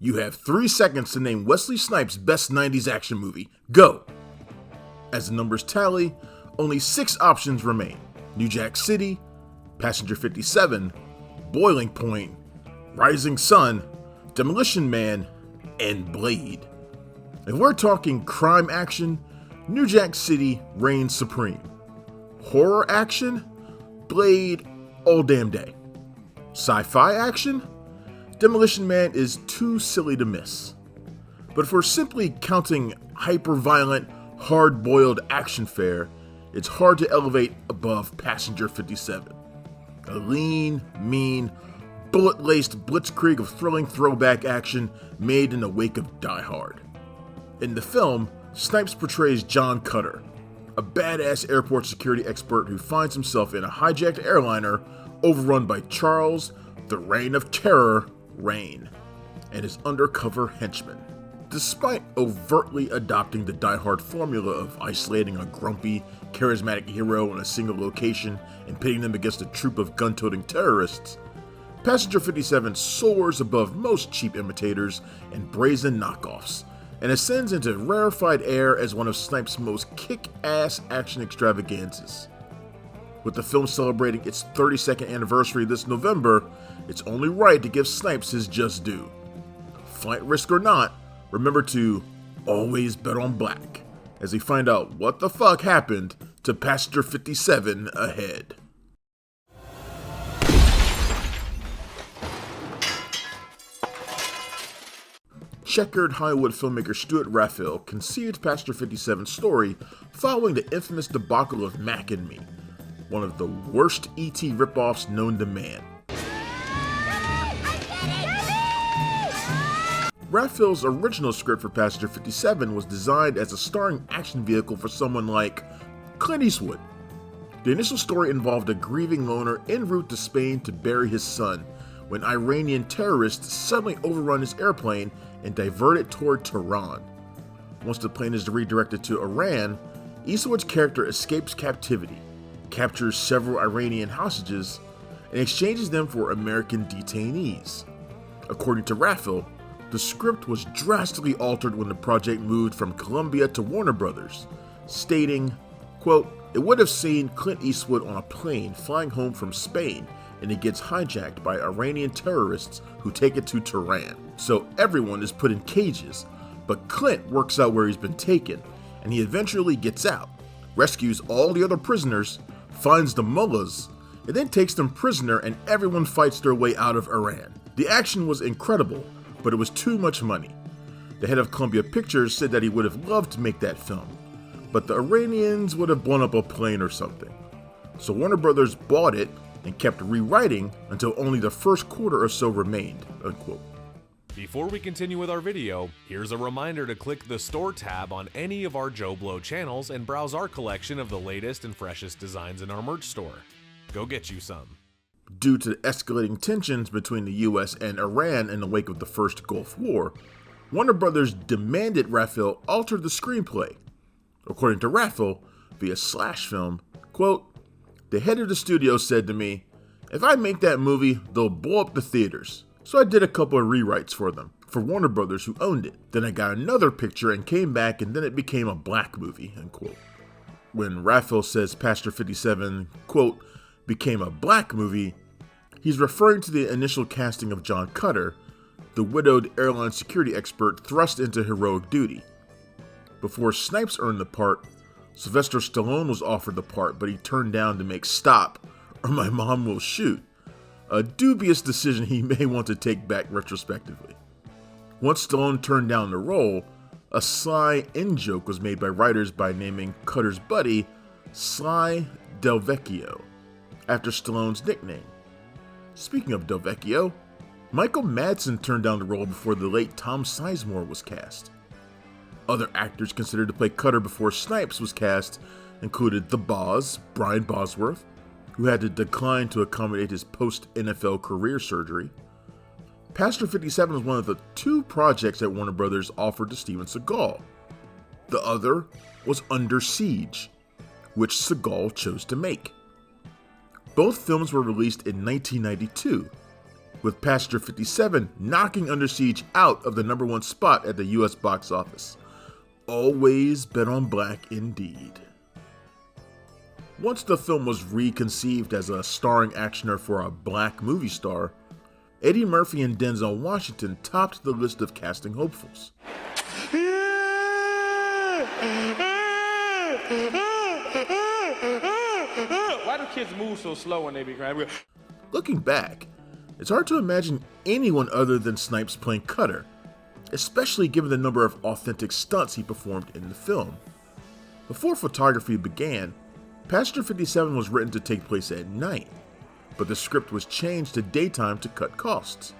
You have 3 seconds to name Wesley Snipes' best 90s action movie. Go! As the numbers tally, only 6 options remain. New Jack City, Passenger 57, Boiling Point, Rising Sun, Demolition Man, and Blade. If we're talking crime action, New Jack City reigns supreme. Horror action, Blade all damn day. Sci-fi action, Demolition Man is too silly to miss. But if we're simply counting hyper-violent, hard-boiled action fare, it's hard to elevate above Passenger 57. A lean, mean, bullet-laced blitzkrieg of thrilling throwback action made in the wake of Die Hard. In the film, Snipes portrays John Cutter, a badass airport security expert who finds himself in a hijacked airliner overrun by Charles, the Reign of Terror, Rain, and his undercover henchmen. Despite overtly adopting the Die Hard formula of isolating a grumpy, charismatic hero in a single location and pitting them against a troop of gun-toting terrorists, Passenger 57 soars above most cheap imitators and brazen knockoffs, and ascends into rarefied air as one of Snipes' most kick-ass action extravaganzas. With the film celebrating its 32nd anniversary this November, it's only right to give Snipes his just due. Flight risk or not, remember to always bet on black as we find out what the fuck happened to Passenger 57 ahead. Checkered Hollywood filmmaker Stuart Raphael conceived Passenger 57's story following the infamous debacle of Mac and Me, one of the worst E.T. ripoffs known to man. Raphael's original script for Passenger 57 was designed as a starring action vehicle for someone like Clint Eastwood. The initial story involved a grieving loner en route to Spain to bury his son when Iranian terrorists suddenly overrun his airplane and divert it toward Tehran. Once the plane is redirected to Iran, Eastwood's character escapes captivity, captures several Iranian hostages, and exchanges them for American detainees. According to Raphael, the script was drastically altered when the project moved from Columbia to Warner Brothers, stating, quote, "It would have seen Clint Eastwood on a plane flying home from Spain and it gets hijacked by Iranian terrorists who take it to Tehran. So everyone is put in cages, but Clint works out where he's been taken, and he eventually gets out, rescues all the other prisoners, finds the mullahs, and then takes them prisoner and everyone fights their way out of Iran. The action was incredible, but it was too much money. The head of Columbia Pictures said that he would have loved to make that film, but the Iranians would have blown up a plane or something. So Warner Brothers bought it and kept rewriting until only the first quarter or so remained," unquote. Before we continue with our video, here's a reminder to click the Store tab on any of our JoBlo channels and browse our collection of the latest and freshest designs in our merch store. Go get you some. Due to escalating tensions between the US and Iran in the wake of the First Gulf War, Warner Brothers demanded Raphael alter the screenplay. According to Raphael, via Slash Film, quote, "The head of the studio said to me, if I make that movie, they'll blow up the theaters. So I did a couple of rewrites for them, for Warner Brothers who owned it. Then I got another picture and came back and then it became a black movie," unquote. When Raphael says Passenger 57, quote, "became a black movie," he's referring to the initial casting of John Cutter, the widowed airline security expert thrust into heroic duty. Before Snipes earned the part, Sylvester Stallone was offered the part, but he turned down to make Stop or My Mom Will Shoot, a dubious decision he may want to take back retrospectively. Once Stallone turned down the role, a sly in-joke was made by writers by naming Cutter's buddy Sly Del Vecchio, after Stallone's nickname. Speaking of Del Vecchio, Michael Madsen turned down the role before the late Tom Sizemore was cast. Other actors considered to play Cutter before Snipes was cast included The Boz, Brian Bosworth, who had to decline to accommodate his post-NFL career surgery. Passenger 57 was one of the 2 projects that Warner Brothers offered to Steven Seagal. The other was Under Siege, which Seagal chose to make. Both films were released in 1992, with Passenger 57 knocking Under Siege out of the #1 spot at the US box office. Always bet on black indeed. Once the film was reconceived as a starring actioner for a black movie star, Eddie Murphy and Denzel Washington topped the list of casting hopefuls. Why do kids move so slow when they be crying? Looking back, it's hard to imagine anyone other than Snipes playing Cutter, especially given the number of authentic stunts he performed in the film. Before photography began, Passenger 57 was written to take place at night, but the script was changed to daytime to cut costs.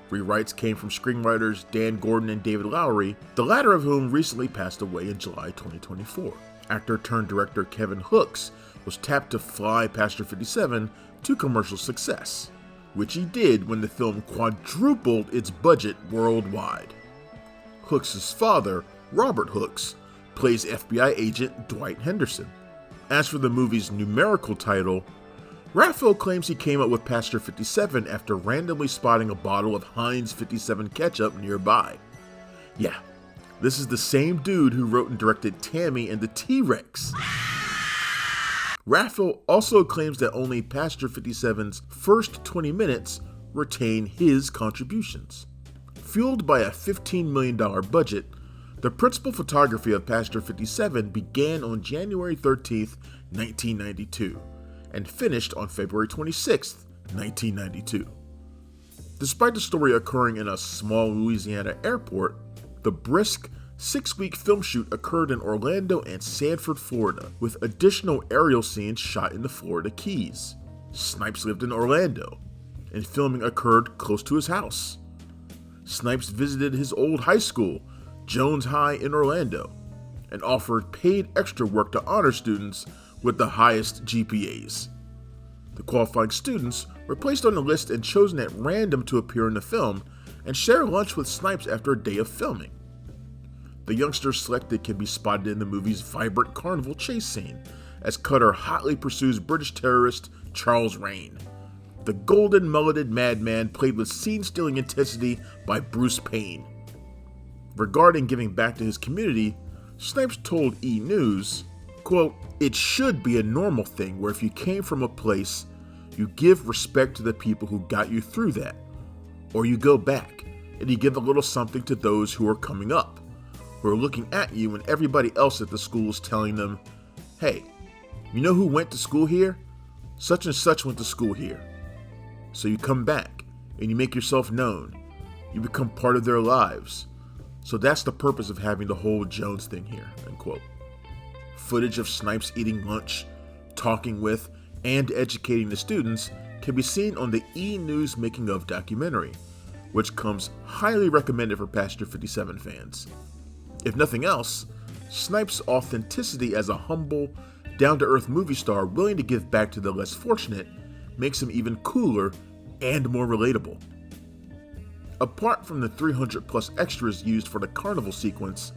Rewrites came from screenwriters Dan Gordon and David Lowery, the latter of whom recently passed away in July 2024. Actor-turned-director Kevin Hooks was tapped to fly Passenger 57 to commercial success, which he did when the film quadrupled its budget worldwide. Hooks' father, Robert Hooks, plays FBI agent Dwight Henderson. As for the movie's numerical title, Raphael claims he came up with Passenger 57 after randomly spotting a bottle of Heinz 57 ketchup nearby. Yeah, this is the same dude who wrote and directed Tammy and the T-Rex. Raphael also claims that only Passenger 57's first 20 minutes retain his contributions. Fueled by a $15 million budget, the principal photography of Passenger 57 began on January 13, 1992, and finished on February 26, 1992. Despite the story occurring in a small Louisiana airport, the brisk 6-week film shoot occurred in Orlando and Sanford, Florida, with additional aerial scenes shot in the Florida Keys. Snipes lived in Orlando, and filming occurred close to his house. Snipes visited his old high school, Jones High in Orlando, and offered paid extra work to honor students with the highest GPAs. The qualifying students were placed on a list and chosen at random to appear in the film and share lunch with Snipes after a day of filming. The youngsters selected can be spotted in the movie's vibrant carnival chase scene, as Cutter hotly pursues British terrorist Charles Rain, the golden mulleted madman played with scene-stealing intensity by Bruce Payne. Regarding giving back to his community, Snipes told E! News, quote, "It should be a normal thing where if you came from a place, you give respect to the people who got you through that, or you go back and you give a little something to those who are coming up, who are looking at you when everybody else at the school is telling them, hey, you know who went to school here? Such and such went to school here. So you come back and you make yourself known. You become part of their lives. So that's the purpose of having the whole Jones thing here," end quote. Footage of Snipes eating lunch, talking with, and educating the students can be seen on the E! News Making of documentary, which comes highly recommended for Passenger 57 fans. If nothing else, Snipes' authenticity as a humble, down-to-earth movie star willing to give back to the less fortunate makes him even cooler and more relatable. Apart from the 300-plus extras used for the carnival sequence,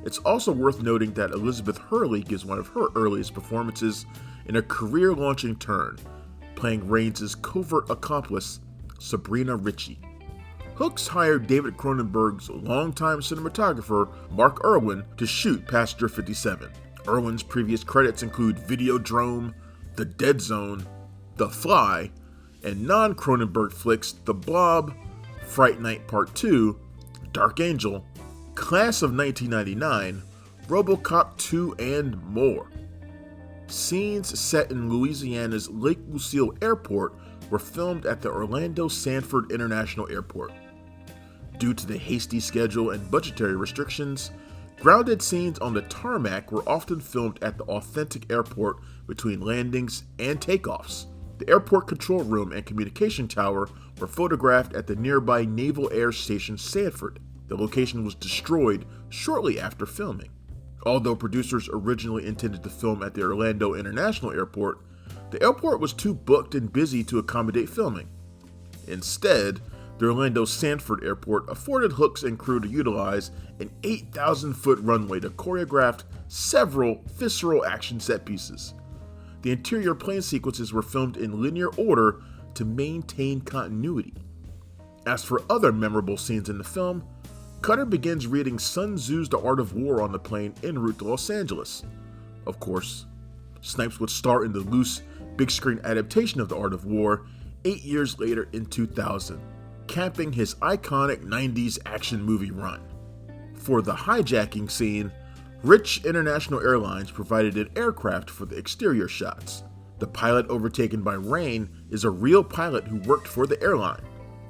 it's also worth noting that Elizabeth Hurley gives one of her earliest performances in a career-launching turn, playing Rains' covert accomplice, Sabrina Ritchie. Hooks hired David Cronenberg's longtime cinematographer, Mark Irwin, to shoot Passenger 57. Irwin's previous credits include Videodrome, The Dead Zone, The Fly, and non-Cronenberg flicks The Blob, Fright Night Part 2, Dark Angel, Class of 1999, RoboCop 2, and more. Scenes set in Louisiana's Lake Lucille Airport were filmed at the Orlando Sanford International Airport. Due to the hasty schedule and budgetary restrictions, grounded scenes on the tarmac were often filmed at the authentic airport between landings and takeoffs. The airport control room and communication tower were photographed at the nearby Naval Air Station Sanford. The location was destroyed shortly after filming. Although producers originally intended to film at the Orlando International Airport, the airport was too booked and busy to accommodate filming. Instead, the Orlando Sanford Airport afforded Hooks and crew to utilize an 8,000-foot runway to choreograph several visceral action set pieces. The interior plane sequences were filmed in linear order to maintain continuity. As for other memorable scenes in the film, Cutter begins reading Sun Tzu's The Art of War on the plane en route to Los Angeles. Of course, Snipes would star in the loose, big-screen adaptation of The Art of War 8 years later in 2000, capping his iconic 90s action movie run. For the hijacking scene, Rich International Airlines provided an aircraft for the exterior shots. The pilot overtaken by Rain is a real pilot who worked for the airline.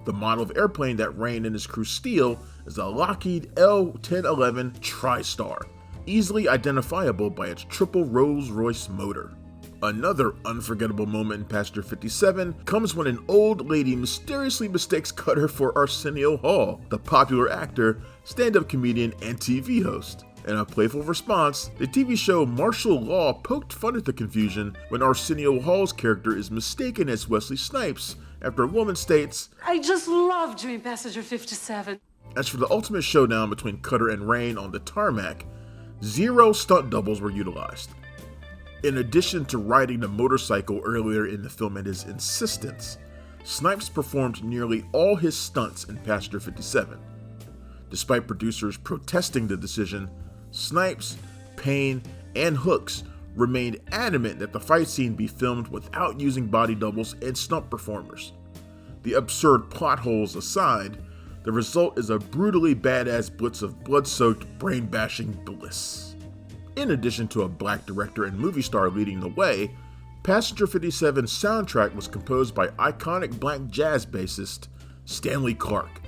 The model of airplane that Rain and his crew steal is a Lockheed L-1011 TriStar, easily identifiable by its triple Rolls-Royce motor. Another unforgettable moment in Passenger 57 comes when an old lady mysteriously mistakes Cutter for Arsenio Hall, the popular actor, stand-up comedian, and TV host. In a playful response, the TV show Martial Law poked fun at the confusion when Arsenio Hall's character is mistaken as Wesley Snipes after a woman states, "I just love doing Passenger 57. As for the ultimate showdown between Cutter and Rain on the tarmac, 0 stunt doubles were utilized. In addition to riding the motorcycle earlier in the film at his insistence, Snipes performed nearly all his stunts in Passenger 57. Despite producers protesting the decision, Snipes, Payne, and Hooks remained adamant that the fight scene be filmed without using body doubles and stunt performers. The absurd plot holes aside, the result is a brutally badass blitz of blood-soaked, brain-bashing bliss. In addition to a black director and movie star leading the way, Passenger 57's soundtrack was composed by iconic black jazz bassist Stanley Clarke,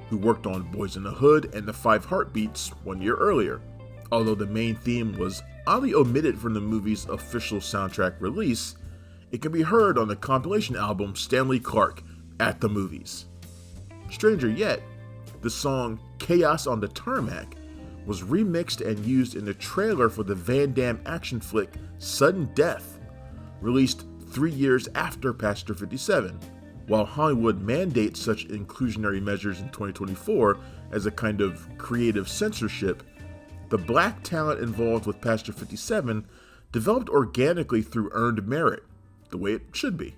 who worked on Boys in the Hood and the 5 Heartbeats 1 year earlier. Although the main theme was oddly omitted from the movie's official soundtrack release, it can be heard on the compilation album Stanley Clarke at the Movies. Stranger yet, the song Chaos on the Tarmac was remixed and used in the trailer for the Van Damme action flick Sudden Death, released 3 years after Passenger 57. While Hollywood mandates such inclusionary measures in 2024 as a kind of creative censorship, the black talent involved with Passenger 57 developed organically through earned merit, the way it should be.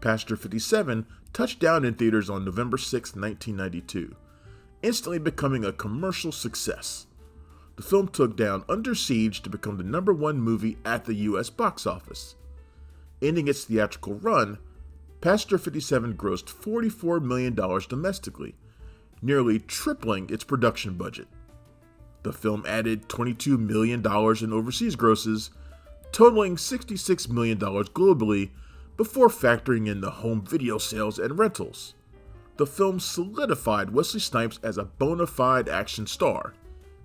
Passenger 57 touched down in theaters on November 6, 1992, instantly becoming a commercial success. The film took down Under Siege to become the #1 movie at the US box office. Ending its theatrical run, Passenger 57 grossed $44 million domestically, nearly tripling its production budget. The film added $22 million in overseas grosses, totaling $66 million globally before factoring in the home video sales and rentals. The film solidified Wesley Snipes as a bona fide action star,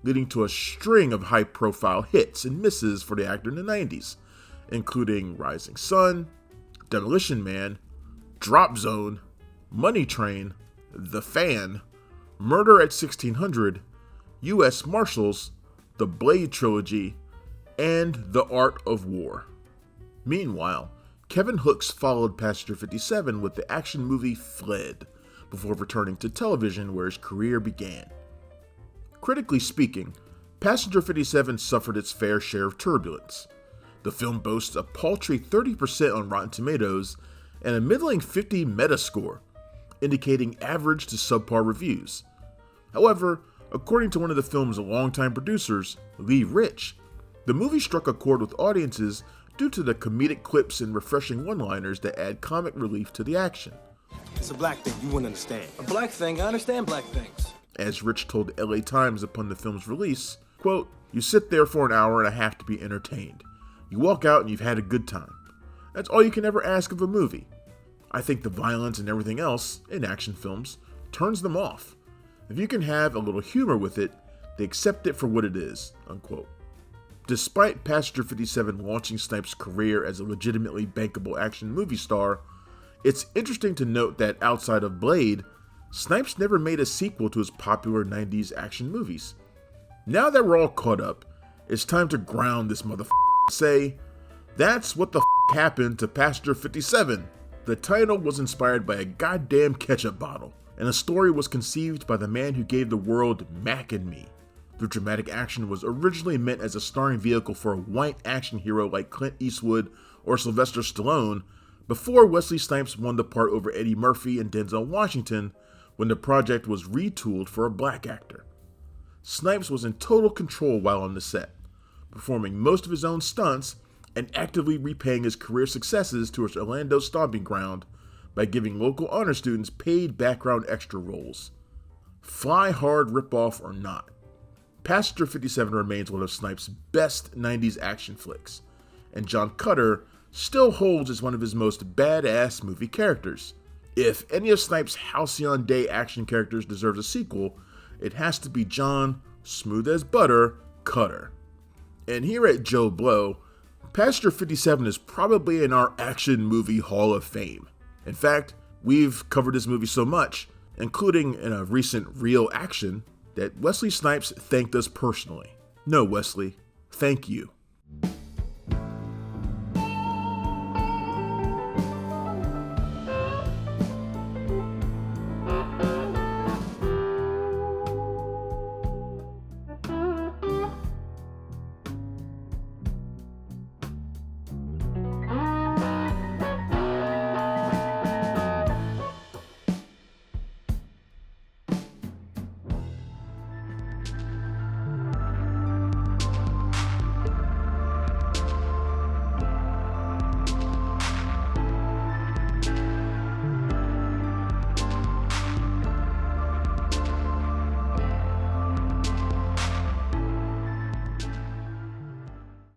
leading to a string of high-profile hits and misses for the actor in the 90s, including Rising Sun, Demolition Man, Drop Zone, Money Train, The Fan, Murder at 1600, U.S. Marshals, the Blade Trilogy, and The Art of War. Meanwhile, Kevin Hooks followed Passenger 57 with the action movie Fled, before returning to television where his career began. Critically speaking, Passenger 57 suffered its fair share of turbulence. The film boasts a paltry 30% on Rotten Tomatoes and a middling 50 Metascore, indicating average to subpar reviews. However, according to one of the film's longtime producers, Lee Rich, the movie struck a chord with audiences due to the comedic clips and refreshing one-liners that add comic relief to the action. It's a black thing you wouldn't understand. A black thing? I understand black things. As Rich told LA Times upon the film's release, quote, "You sit there for an hour and a half to be entertained. You walk out and you've had a good time. That's all you can ever ask of a movie. I think the violence and everything else, in action films, turns them off. If you can have a little humor with it, they accept it for what it is," unquote. Despite Passenger 57 launching Snipes' career as a legitimately bankable action movie star, it's interesting to note that outside of Blade, Snipes never made a sequel to his popular 90s action movies. Now that we're all caught up, it's time to ground this motherfucker and say, that's what the happened to Passenger 57. The title was inspired by a goddamn ketchup bottle, and the story was conceived by the man who gave the world Mac and Me. The dramatic action was originally meant as a starring vehicle for a white action hero like Clint Eastwood or Sylvester Stallone, before Wesley Snipes won the part over Eddie Murphy and Denzel Washington when the project was retooled for a black actor. Snipes was in total control while on the set, performing most of his own stunts and actively repaying his career successes to his Orlando stomping ground by giving local honor students paid background extra roles. Fly hard ripoff or not, Passenger 57 remains one of Snipes' best 90s action flicks, and John Cutter still holds as one of his most badass movie characters. If any of Snipes' halcyon day action characters deserves a sequel, it has to be John, smooth as butter, Cutter. And here at JoBlo, Passenger 57 is probably in our action movie Hall of Fame. In fact, we've covered this movie so much, including in a recent Real Action, that Wesley Snipes thanked us personally. No, Wesley, thank you.